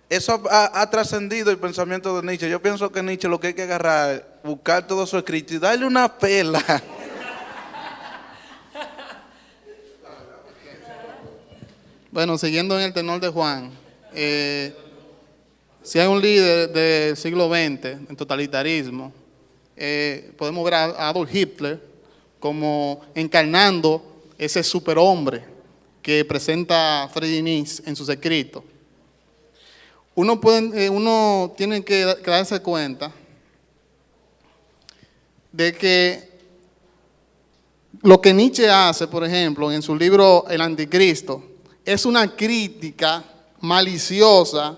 Eso ha trascendido el pensamiento de Nietzsche. Yo pienso que Nietzsche lo que hay que agarrar, buscar todo su escrito y darle una pela. Bueno, siguiendo en el tenor de Juan, si hay un líder del siglo XX en totalitarismo, podemos ver a Adolf Hitler como encarnando ese superhombre que presenta Friedrich Nietzsche en sus escritos. Uno tiene que darse cuenta de que lo que Nietzsche hace, por ejemplo, en su libro El Anticristo, es una crítica maliciosa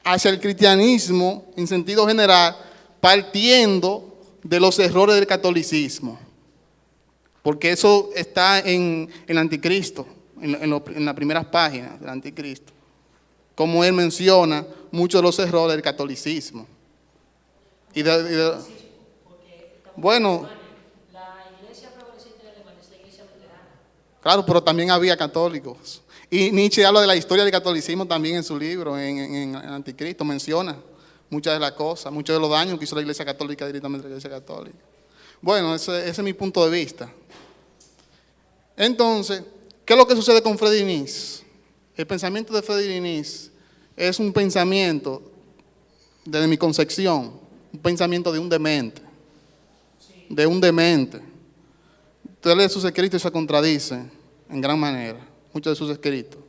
hacia el cristianismo en sentido general, partiendo de los errores del catolicismo. Porque eso está en el Anticristo, en las primeras páginas del Anticristo. Como él menciona muchos de los errores del catolicismo. Bueno, La iglesia progresista de Alemania es la iglesia luterana. claro, pero también había católicos. Y Nietzsche habla de la historia del catolicismo también en su libro, en Anticristo, menciona muchas de las cosas, muchos de los daños que hizo la iglesia católica directamente a la iglesia católica. Bueno, ese es mi punto de vista. Entonces, ¿qué es lo que sucede con Friedrich Nietzsche? El pensamiento de Friedrich Nietzsche es un pensamiento, desde mi concepción, un pensamiento de un demente. De un demente. Usted lee sus escritos y se contradicen en gran manera, muchos de sus escritos.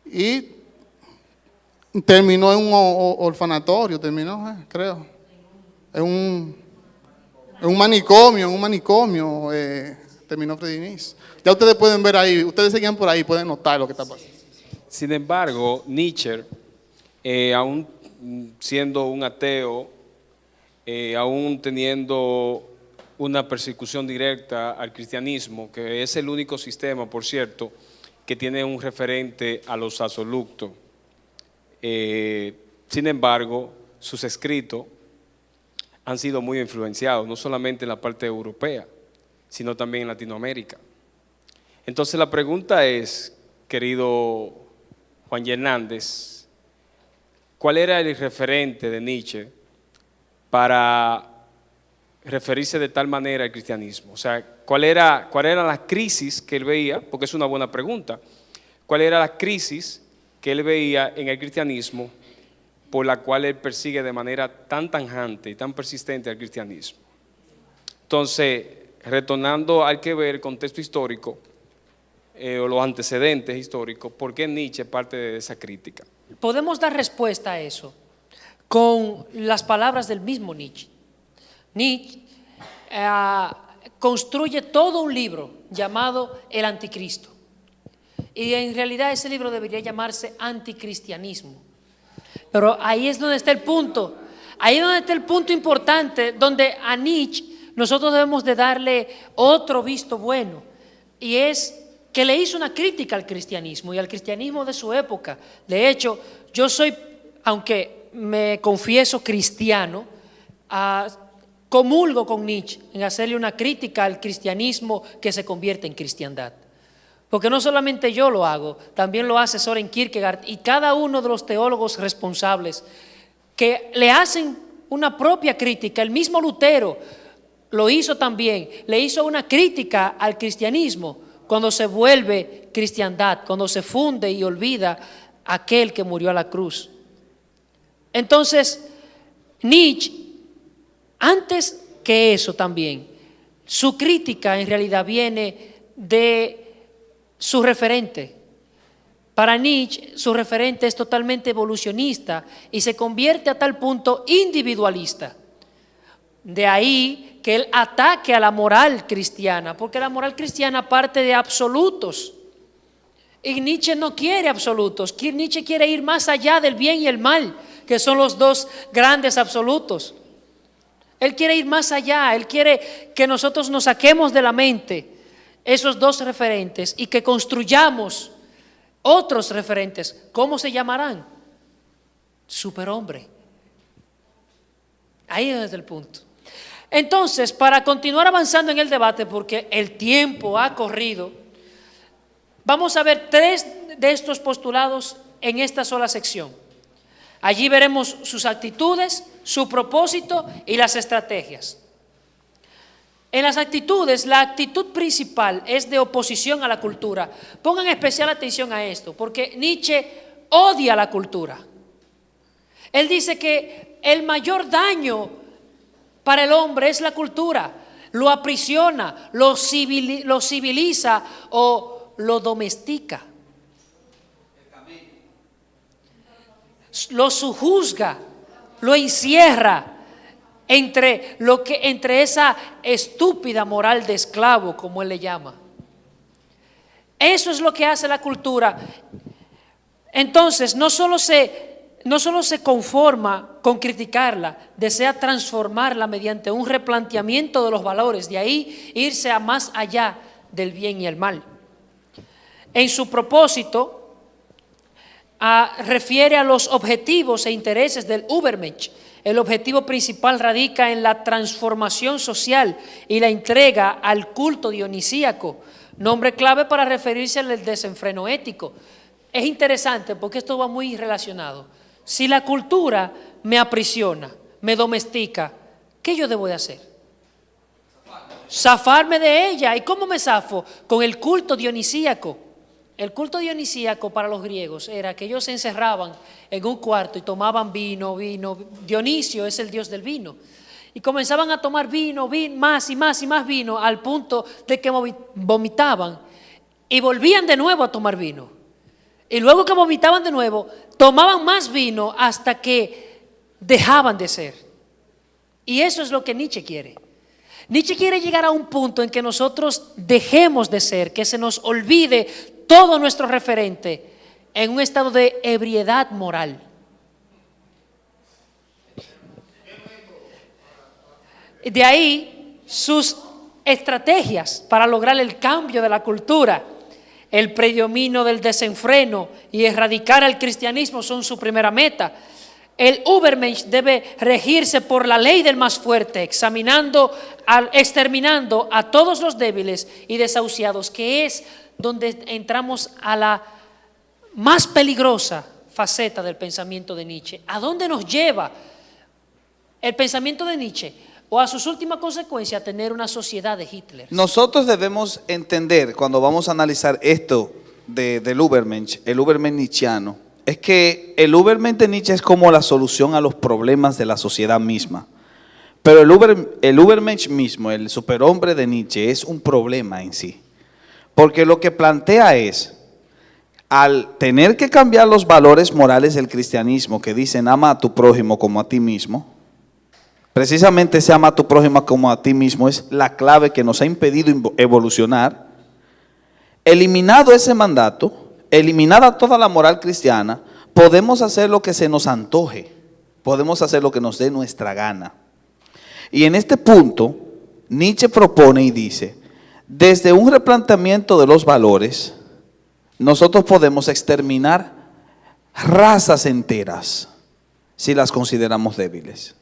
Y terminó en un orfanatorio, creo. En un manicomio, terminó Friedrich Nietzsche. Ya ustedes pueden ver ahí, ustedes seguían por ahí, pueden notar lo que está pasando. Sin embargo, Nietzsche, aún siendo un ateo, aún teniendo una persecución directa al cristianismo, que es el único sistema, por cierto, que tiene un referente a los absolutos. Sin embargo, sus escritos han sido muy influenciados, no solamente en la parte europea, sino también en Latinoamérica. Entonces la pregunta es, querido Juan Hernández, ¿cuál era el referente de Nietzsche para referirse de tal manera al cristianismo? O sea, ¿cuál era la crisis que él veía? Porque es una buena pregunta. ¿Cuál era la crisis que él veía en el cristianismo por la cual él persigue de manera tan tajante y tan persistente al cristianismo? Entonces, retornando al que ver el contexto histórico o los antecedentes históricos, ¿por qué Nietzsche parte de esa crítica? Podemos dar respuesta a eso con las palabras del mismo Nietzsche. Nietzsche construye todo un libro llamado El Anticristo. Y en realidad ese libro debería llamarse Anticristianismo. Pero ahí es donde está el punto. Ahí es donde está el punto importante, donde a Nietzsche nosotros debemos de darle otro visto bueno. Y es que le hizo una crítica al cristianismo y al cristianismo de su época. De hecho, yo soy, aunque me confieso cristiano, comulgo con Nietzsche en hacerle una crítica al cristianismo que se convierte en cristiandad. Porque no solamente yo lo hago, también lo hace Søren Kierkegaard y cada uno de los teólogos responsables que le hacen una propia crítica. El mismo Lutero lo hizo también, le hizo una crítica al cristianismo cuando se vuelve cristiandad, cuando se funde y olvida aquel que murió a la cruz. Entonces, Nietzsche, antes que eso también, su crítica en realidad viene de su referente. Para Nietzsche, su referente es totalmente evolucionista y se convierte a tal punto individualista. De ahí que él ataque a la moral cristiana, porque la moral cristiana parte de absolutos. Y Nietzsche no quiere absolutos, Nietzsche quiere ir más allá del bien y el mal, que son los dos grandes absolutos. Él quiere ir más allá, él quiere que nosotros nos saquemos de la mente esos dos referentes y que construyamos otros referentes. ¿Cómo se llamarán? Superhombre. Ahí es el punto. Entonces, para continuar avanzando en el debate, porque el tiempo ha corrido, vamos a ver 3 de estos postulados en esta sola sección. Allí veremos sus actitudes, su propósito y las estrategias. En las actitudes, la actitud principal es de oposición a la cultura. Pongan especial atención a esto, porque Nietzsche odia la cultura. Él dice que el mayor daño para el hombre es la cultura. Lo aprisiona, lo civiliza o lo domestica. Lo sujuzga, lo encierra entre esa estúpida moral de esclavo, como él le llama. Eso es lo que hace la cultura. Entonces, no solo se conforma con criticarla, desea transformarla mediante un replanteamiento de los valores, de ahí irse a más allá del bien y el mal. En su propósito, refiere a los objetivos e intereses del Übermensch. El objetivo principal radica en la transformación social y la entrega al culto dionisíaco, nombre clave para referirse al desenfreno ético. Es interesante porque esto va muy relacionado. Si la cultura me aprisiona, me domestica, ¿qué yo debo de hacer? Zafarme de ella. ¿Y cómo me zafo? Con el culto dionisíaco. El culto dionisíaco para los griegos era que ellos se encerraban en un cuarto y tomaban vino. Dionisio es el dios del vino. Y comenzaban a tomar vino, más y más y más vino, al punto de que vomitaban y volvían de nuevo a tomar vino. Y luego que vomitaban de nuevo, tomaban más vino hasta que dejaban de ser. Y eso es lo que Nietzsche quiere. Nietzsche quiere llegar a un punto en que nosotros dejemos de ser, que se nos olvide todo nuestro referente en un estado de ebriedad moral. De ahí sus estrategias para lograr el cambio de la cultura, el predominio del desenfreno y erradicar el cristianismo son su primera meta. El Übermensch debe regirse por la ley del más fuerte, exterminando a todos los débiles y desahuciados, que es donde entramos a la más peligrosa faceta del pensamiento de Nietzsche. ¿A dónde nos lleva el pensamiento de Nietzsche? O a sus últimas consecuencias, tener una sociedad de Hitler. Nosotros debemos entender, cuando vamos a analizar esto del Übermensch, el Übermensch nietzscheano, es que el Übermensch de Nietzsche es como la solución a los problemas de la sociedad misma. Pero el Übermensch mismo, el superhombre de Nietzsche, es un problema en sí. Porque lo que plantea es, al tener que cambiar los valores morales del cristianismo, que dicen ama a tu prójimo como a ti mismo, precisamente ese ama a tu prójimo como a ti mismo es la clave que nos ha impedido evolucionar. Eliminado ese mandato, eliminada toda la moral cristiana, podemos hacer lo que se nos antoje, podemos hacer lo que nos dé nuestra gana. Y en este punto, Nietzsche propone y dice, desde un replanteamiento de los valores, nosotros podemos exterminar razas enteras si las consideramos débiles.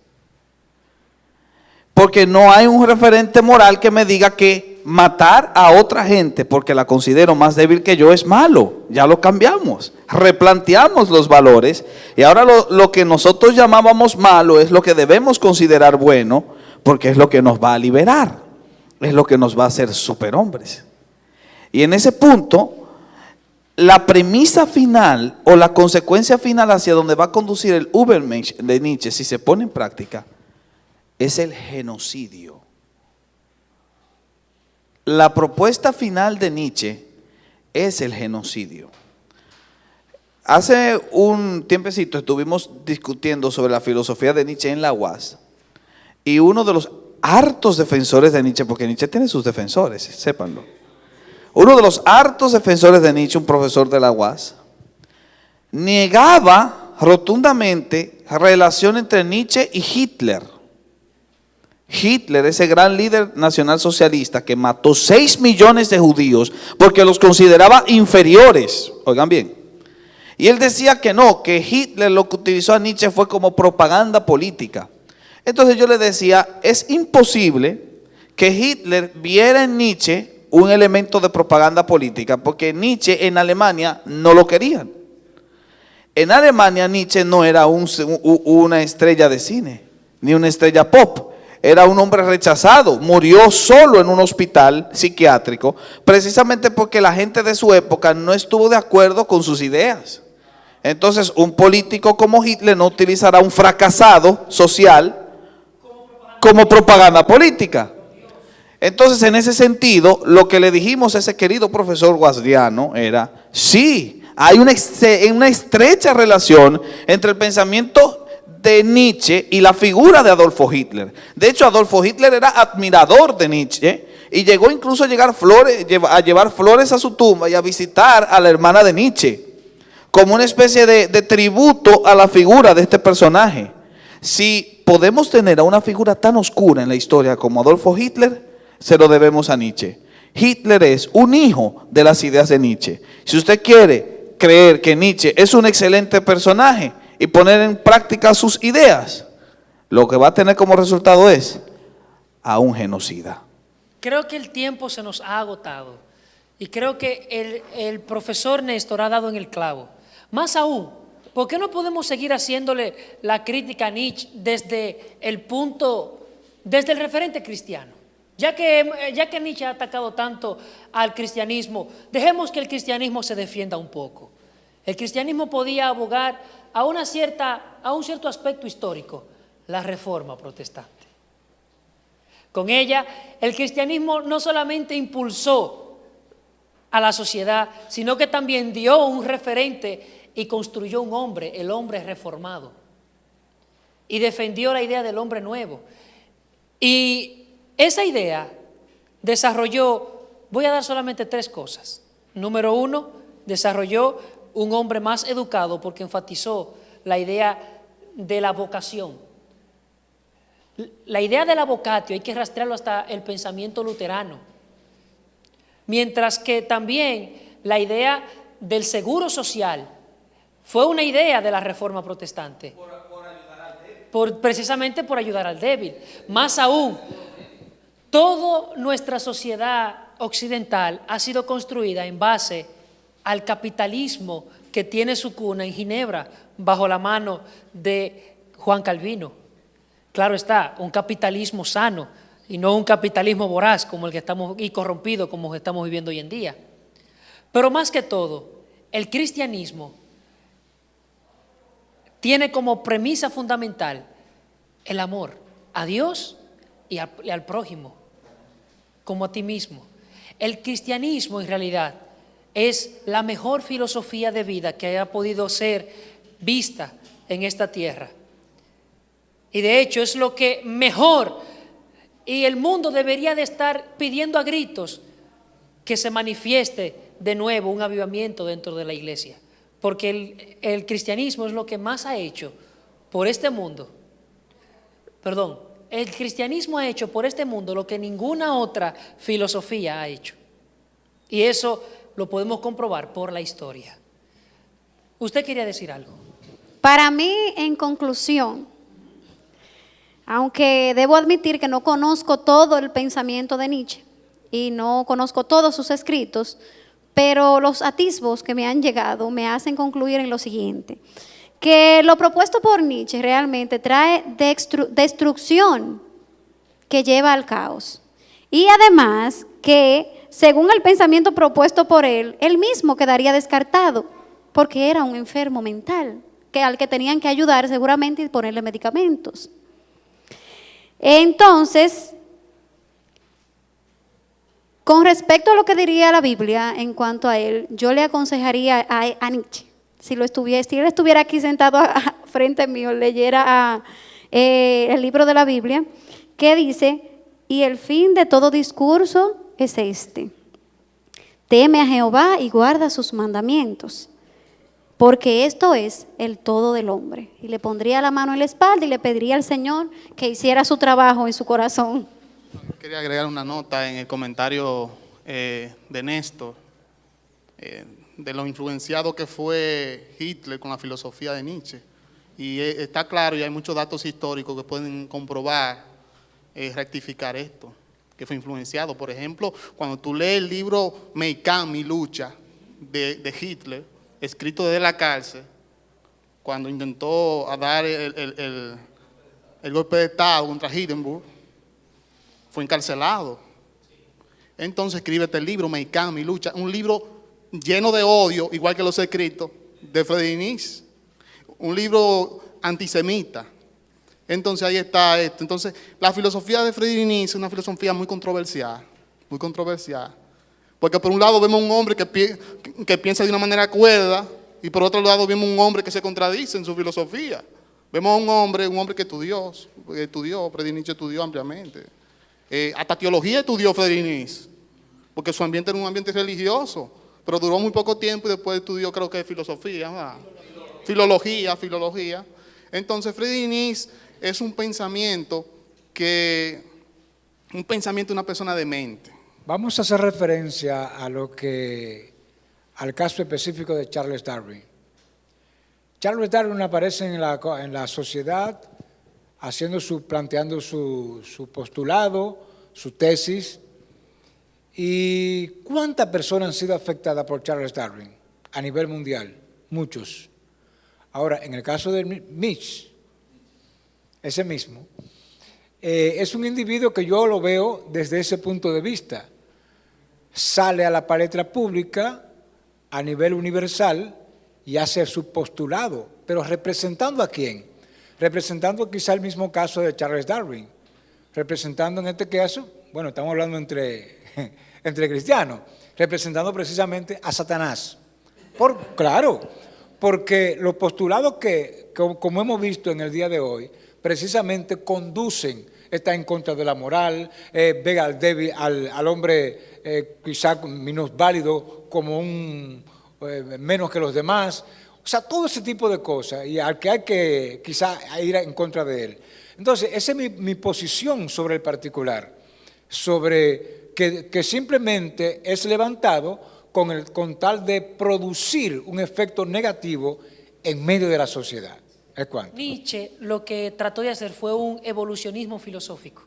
Porque no hay un referente moral que me diga que matar a otra gente porque la considero más débil que yo es malo. Ya lo cambiamos, replanteamos los valores y ahora lo que nosotros llamábamos malo es lo que debemos considerar bueno, porque es lo que nos va a liberar, es lo que nos va a hacer superhombres. Y en ese punto, la premisa final o la consecuencia final hacia donde va a conducir el Übermensch de Nietzsche, si se pone en práctica, es el genocidio. La propuesta final de Nietzsche es el genocidio. Hace un tiempecito estuvimos discutiendo sobre la filosofía de Nietzsche en la UAS, y uno de los hartos defensores de Nietzsche, porque Nietzsche tiene sus defensores, sépanlo. Uno de los hartos defensores de Nietzsche, un profesor de la UAS, negaba rotundamente la relación entre Nietzsche y Hitler. Hitler, ese gran líder nacionalsocialista que mató 6 millones de judíos porque los consideraba inferiores, oigan bien. Y él decía que no, que Hitler lo que utilizó a Nietzsche fue como propaganda política. Entonces yo le decía, es imposible que Hitler viera en Nietzsche un elemento de propaganda política, porque Nietzsche en Alemania no lo querían. En Alemania Nietzsche no era una estrella de cine, ni una estrella pop. Era un hombre rechazado, murió solo en un hospital psiquiátrico, precisamente porque la gente de su época no estuvo de acuerdo con sus ideas. Entonces, un político como Hitler no utilizará un fracasado social como propaganda política. Entonces, en ese sentido, lo que le dijimos a ese querido profesor guasdiano era, sí, hay una estrecha relación entre el pensamiento de Nietzsche y la figura de Adolfo Hitler. De hecho, Adolfo Hitler era admirador de Nietzsche y llegó incluso a llevar flores a su tumba y a visitar a la hermana de Nietzsche, como una especie de tributo a la figura de este personaje. Si podemos tener a una figura tan oscura en la historia como Adolfo Hitler, se lo debemos a Nietzsche. Hitler es un hijo de las ideas de Nietzsche. Si usted quiere creer que Nietzsche es un excelente personaje y poner en práctica sus ideas, lo que va a tener como resultado es a un genocida. Creo que el tiempo se nos ha agotado y creo que el profesor Néstor ha dado en el clavo. Más aún, ¿por qué no podemos seguir haciéndole la crítica a Nietzsche desde el referente cristiano? Ya que Nietzsche ha atacado tanto al cristianismo, dejemos que el cristianismo se defienda un poco. El cristianismo podía abogar a un cierto aspecto histórico, la Reforma Protestante. Con ella, el cristianismo no solamente impulsó a la sociedad, sino que también dio un referente y construyó un hombre, el hombre reformado, y defendió la idea del hombre nuevo. Y esa idea desarrolló, voy a dar solamente 3 cosas. Número 1, desarrolló un hombre más educado porque enfatizó la idea de la vocación. La idea de la vocatio hay que rastrearlo hasta el pensamiento luterano. Mientras que también la idea del seguro social fue una idea de la Reforma Protestante. Precisamente por ayudar al débil. Más aún, toda nuestra sociedad occidental ha sido construida en base al capitalismo que tiene su cuna en Ginebra, bajo la mano de Juan Calvino. Claro está, un capitalismo sano y no un capitalismo voraz como el que y corrompido como el que estamos viviendo hoy en día. Pero más que todo, el cristianismo tiene como premisa fundamental el amor a Dios y al prójimo, como a ti mismo. El cristianismo en realidad es la mejor filosofía de vida que haya podido ser vista en esta tierra. Y de hecho es lo que mejor, y el mundo debería de estar pidiendo a gritos que se manifieste de nuevo un avivamiento dentro de la iglesia. Porque el cristianismo es lo que más ha hecho por este mundo. El cristianismo ha hecho por este mundo lo que ninguna otra filosofía ha hecho. Y eso lo podemos comprobar por la historia. ¿Usted quería decir algo? Para mí, en conclusión, aunque debo admitir que no conozco todo el pensamiento de Nietzsche y no conozco todos sus escritos, pero los atisbos que me han llegado me hacen concluir en lo siguiente: que lo propuesto por Nietzsche realmente trae destrucción que lleva al caos. Y además que, según el pensamiento propuesto por él mismo quedaría descartado, porque era un enfermo mental, al que tenían que ayudar seguramente y ponerle medicamentos. Entonces, con respecto a lo que diría la Biblia en cuanto a él, yo le aconsejaría a Nietzsche, si él estuviera aquí sentado frente mío, leyera el libro de la Biblia, que dice: y el fin de todo discurso es este: teme a Jehová y guarda sus mandamientos, porque esto es el todo del hombre. Y le pondría la mano en la espalda y le pediría al Señor que hiciera su trabajo en su corazón. Quería agregar una nota en el comentario de Néstor, de lo influenciado que fue Hitler con la filosofía de Nietzsche. Y está claro, y hay muchos datos históricos que pueden comprobar, rectificar esto, que fue influenciado. Por ejemplo, cuando tú lees el libro Mein Kampf, Mi lucha, de Hitler, escrito desde la cárcel, cuando intentó dar el golpe de Estado contra Hindenburg, fue encarcelado. Entonces escribe este libro, Mein Kampf, Mi lucha, un libro lleno de odio, igual que los escritos de Friedrich Nietzsche, un libro antisemita. Entonces ahí está esto. Entonces la filosofía de Friedrich Nietzsche es una filosofía muy controversial, porque por un lado vemos un hombre que piensa de una manera cuerda, y por otro lado vemos un hombre que se contradice en su filosofía. Vemos un hombre que estudió, Friedrich Nietzsche estudió ampliamente. Hasta teología estudió Friedrich Nietzsche, porque su ambiente era un ambiente religioso, pero duró muy poco tiempo y después estudió, creo que filosofía, ¿verdad? Filología. Entonces Friedrich Nietzsche es un pensamiento de una persona demente. Vamos a hacer referencia al caso específico de Charles Darwin. Charles Darwin aparece en la sociedad planteando su postulado, su tesis. ¿Y cuántas personas han sido afectadas por Charles Darwin a nivel mundial? Muchos. Ahora, en el caso de Nietzsche, ese mismo, es un individuo que yo lo veo desde ese punto de vista. Sale a la palestra pública a nivel universal y hace su postulado, pero ¿representando a quién? Representando quizá el mismo caso de Charles Darwin, representando en este caso, bueno, estamos hablando entre cristianos, representando precisamente a Satanás. Claro, porque los postulados que, como hemos visto en el día de hoy, precisamente está en contra de la moral, ve al débil, al hombre quizá menos válido como menos que los demás. O sea, todo ese tipo de cosas, y al que hay que quizá ir en contra de él. Entonces, esa es mi posición sobre el particular, sobre que simplemente es levantado con tal de producir un efecto negativo en medio de la sociedad. ¿Es cuánto? Nietzsche lo que trató de hacer fue un evolucionismo filosófico,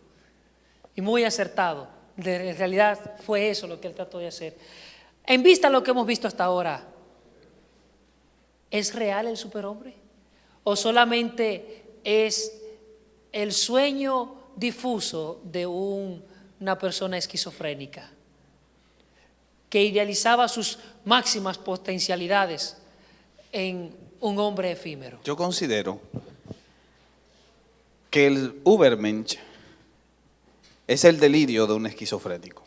y muy acertado. En realidad fue eso lo que él trató de hacer. En vista de lo que hemos visto hasta ahora, ¿es real el superhombre? ¿O solamente es el sueño difuso de una persona esquizofrénica que idealizaba sus máximas potencialidades en un hombre efímero? Yo considero que el Übermensch es el delirio de un esquizofrénico,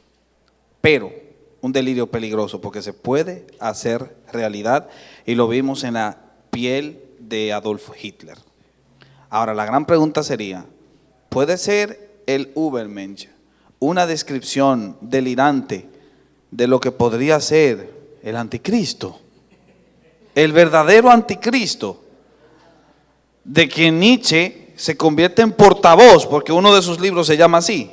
pero un delirio peligroso porque se puede hacer realidad, y lo vimos en la piel de Adolf Hitler. Ahora, la gran pregunta sería, ¿puede ser el Übermensch una descripción delirante de lo que podría ser el anticristo? El verdadero anticristo, de quien Nietzsche se convierte en portavoz, porque uno de sus libros se llama así.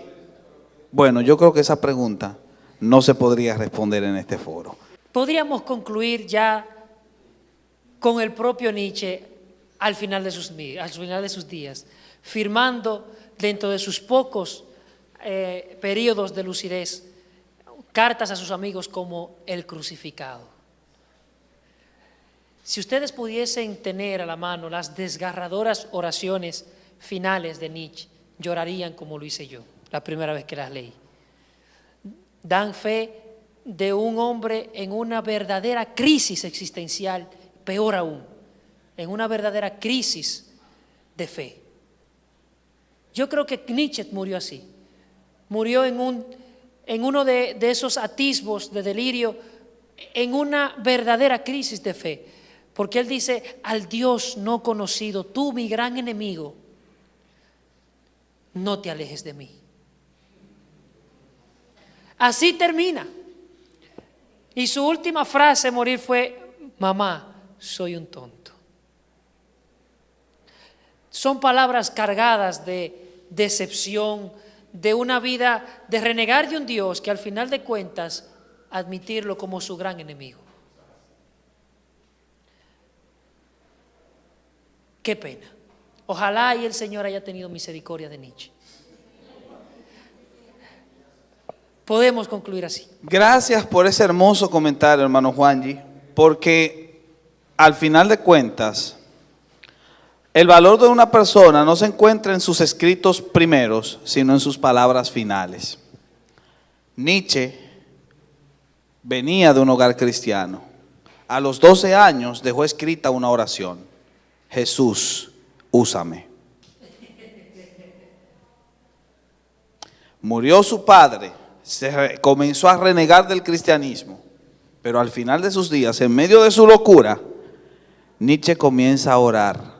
Bueno, yo creo que esa pregunta no se podría responder en este foro. Podríamos concluir ya con el propio Nietzsche al final de sus días, firmando dentro de sus pocos periodos de lucidez cartas a sus amigos como el crucificado. Si ustedes pudiesen tener a la mano las desgarradoras oraciones finales de Nietzsche, llorarían como lo hice yo. la primera vez que las leí. Dan fe de un hombre en una verdadera crisis existencial, peor aún, en una verdadera crisis de fe. Yo creo que Nietzsche murió así. Murió en uno de esos atisbos de delirio, en una verdadera crisis de fe. Porque él dice: al Dios no conocido, tú, mi gran enemigo, no te alejes de mí. Así termina. Y su última frase morir fue: mamá, soy un tonto. Son palabras cargadas de decepción, de una vida, de renegar de un Dios que al final de cuentas admitirlo como su gran enemigo. Qué pena. Ojalá y el Señor haya tenido misericordia de Nietzsche. Podemos concluir así. Gracias por ese hermoso comentario, hermano Juanji, porque al final de cuentas, el valor de una persona no se encuentra en sus escritos primeros, sino en sus palabras finales. Nietzsche venía de un hogar cristiano. A los 12 años dejó escrita una oración: Jesús, úsame. Murió su padre, comenzó a renegar del cristianismo, pero al final de sus días, en medio de su locura, Nietzsche comienza a orar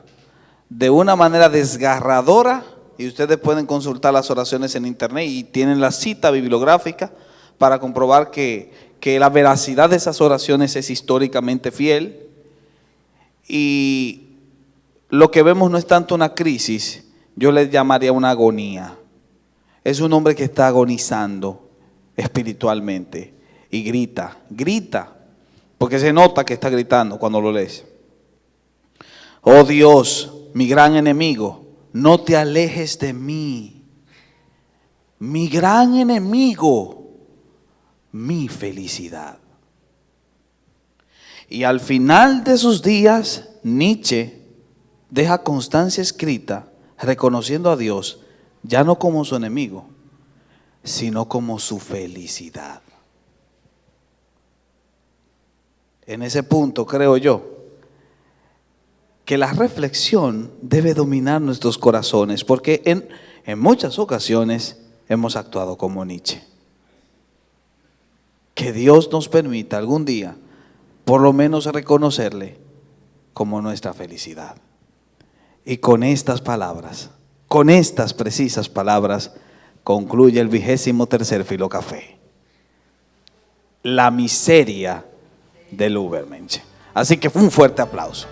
de una manera desgarradora, y ustedes pueden consultar las oraciones en internet y tienen la cita bibliográfica para comprobar que la veracidad de esas oraciones es históricamente fiel. Y lo que vemos no es tanto una crisis, yo les llamaría una agonía. Es un hombre que está agonizando espiritualmente y grita, porque se nota que está gritando cuando lo lees. Oh Dios, mi gran enemigo, no te alejes de mí. Mi gran enemigo, mi felicidad. Y al final de sus días, Nietzsche deja constancia escrita reconociendo a Dios ya no como su enemigo, sino como su felicidad. En ese punto creo yo que la reflexión debe dominar nuestros corazones, porque en muchas ocasiones hemos actuado como Nietzsche. Que Dios nos permita algún día por lo menos reconocerle como nuestra felicidad. Y con estas palabras, con estas precisas palabras, concluye el 23º Filocafé. La miseria del Übermensch. Así que fue un fuerte aplauso.